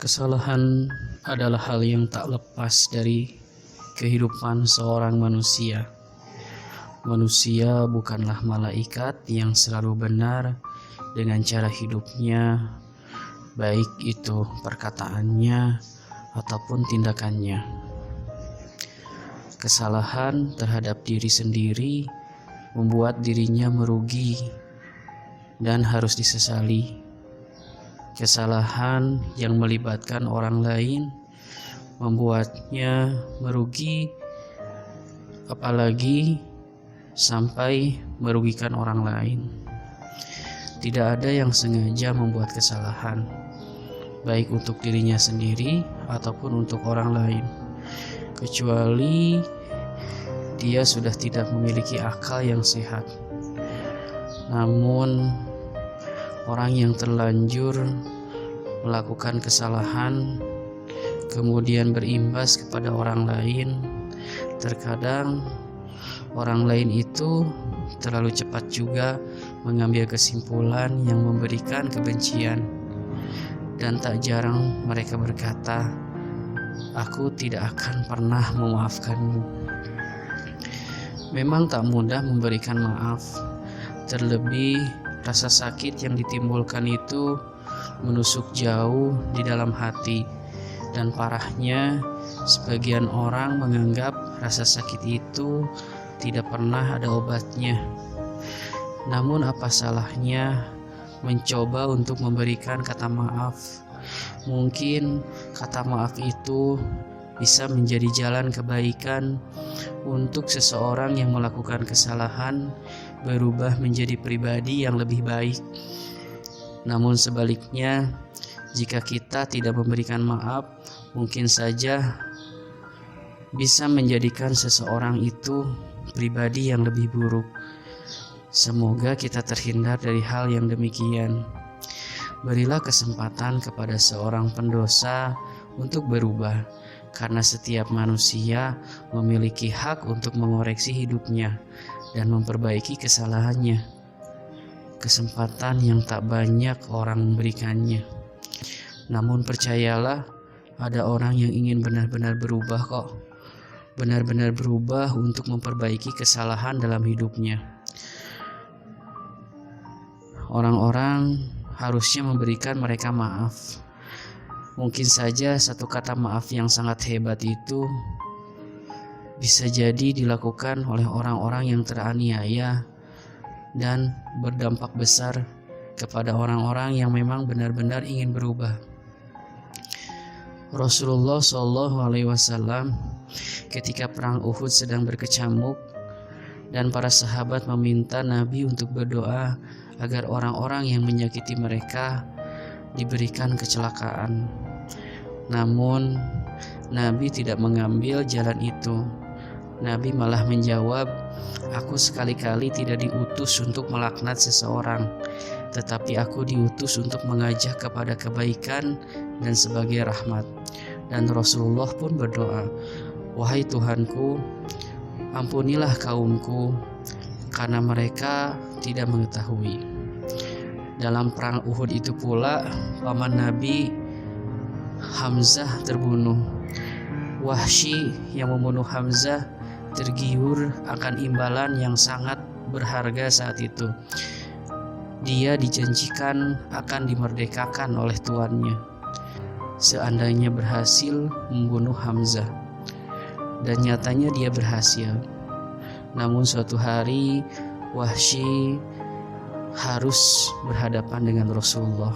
Kesalahan adalah hal yang tak lepas dari kehidupan seorang manusia. Manusia bukanlah malaikat yang selalu benar dengan cara hidupnya, baik itu perkataannya ataupun tindakannya. Kesalahan terhadap diri sendiri membuat dirinya merugi dan harus disesali. Kesalahan yang melibatkan orang lain membuatnya merugi, apalagi sampai merugikan orang lain. Tidak ada yang sengaja membuat kesalahan, baik untuk dirinya sendiri ataupun untuk orang lain, kecuali dia sudah tidak memiliki akal yang sehat. Namun orang yang terlanjur melakukan kesalahan kemudian berimbas kepada orang lain, terkadang orang lain itu terlalu cepat juga mengambil kesimpulan yang memberikan kebencian, dan tak jarang mereka berkata, "Aku tidak akan pernah memaafkanmu." Memang tak mudah memberikan maaf, terlebih rasa sakit yang ditimbulkan itu menusuk jauh di dalam hati, dan parahnya sebagian orang menganggap rasa sakit itu tidak pernah ada obatnya. Namun apa salahnya mencoba untuk memberikan kata maaf? Mungkin kata maaf itu bisa menjadi jalan kebaikan untuk seseorang yang melakukan kesalahan berubah menjadi pribadi yang lebih baik. Namun sebaliknya, jika kita tidak memberikan maaf, mungkin saja bisa menjadikan seseorang itu pribadi yang lebih buruk. Semoga kita terhindar dari hal yang demikian. Berilah kesempatan kepada seorang pendosa untuk berubah, karena setiap manusia memiliki hak untuk mengoreksi hidupnya dan memperbaiki kesalahannya. Kesempatan yang tak banyak orang memberikannya. Namun percayalah, ada orang yang ingin benar-benar berubah kok. Benar-benar berubah untuk memperbaiki kesalahan dalam hidupnya. Orang-orang harusnya memberikan mereka maaf. Mungkin saja satu kata maaf yang sangat hebat itu bisa jadi dilakukan oleh orang-orang yang teraniaya dan berdampak besar kepada orang-orang yang memang benar-benar ingin berubah. Rasulullah SAW ketika perang Uhud sedang berkecamuk, dan para sahabat meminta Nabi untuk berdoa agar orang-orang yang menyakiti mereka diberikan kecelakaan. Namun Nabi tidak mengambil jalan itu. Nabi malah menjawab, "Aku sekali-kali tidak diutus untuk melaknat seseorang, tetapi aku diutus untuk mengajak kepada kebaikan dan sebagai rahmat." Dan Rasulullah pun berdoa, "Wahai Tuhanku, ampunilah kaumku, karena mereka tidak mengetahui." Dalam perang Uhud itu pula, paman Nabi Hamzah terbunuh. Wahsy yang membunuh Hamzah tergiur akan imbalan yang sangat berharga saat itu. Dia dijanjikan akan dimerdekakan oleh tuannya seandainya berhasil membunuh Hamzah. Dan nyatanya dia berhasil. Namun suatu hari Wahsy harus berhadapan dengan Rasulullah.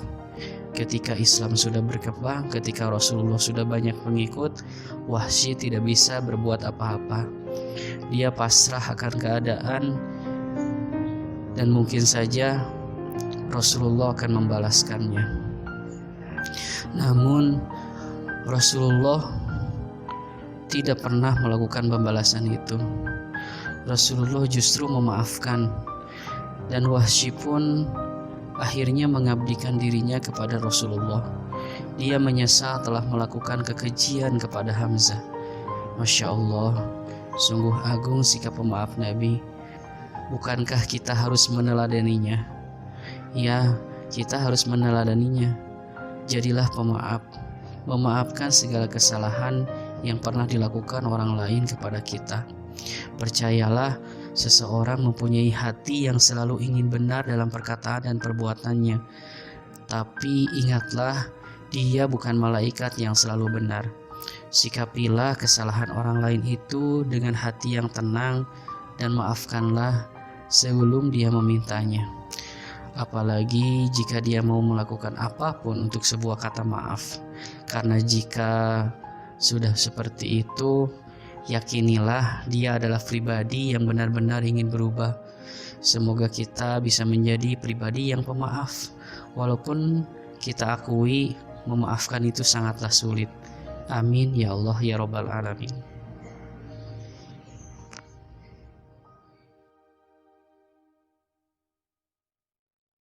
Ketika Islam sudah berkembang, ketika Rasulullah sudah banyak pengikut, Wahsy tidak bisa berbuat apa-apa. Dia pasrah akan keadaan, dan mungkin saja Rasulullah akan membalaskannya. Namun Rasulullah tidak pernah melakukan pembalasan itu. Rasulullah justru memaafkan, dan Wahsy pun akhirnya mengabdikan dirinya kepada Rasulullah. Dia menyesal telah melakukan kekejian kepada Hamzah. Masya Allah, sungguh agung sikap pemaaf Nabi. Bukankah kita harus meneladaninya? Ya, kita harus meneladaninya. Jadilah pemaaf. memaafkan segala kesalahan yang pernah dilakukan orang lain kepada kita. Percayalah, seseorang mempunyai hati yang selalu ingin benar dalam perkataan dan perbuatannya. Tapi ingatlah, dia bukan malaikat yang selalu benar. Sikapilah kesalahan orang lain itu dengan hati yang tenang dan maafkanlah sebelum dia memintanya. Apalagi jika dia mau melakukan apapun untuk sebuah kata maaf. Karena jika sudah seperti itu, yakinilah dia adalah pribadi yang benar-benar ingin berubah. Semoga kita bisa menjadi pribadi yang pemaaf, walaupun kita akui memaafkan itu sangatlah sulit. Amin ya Allah ya Rabbal Alamin.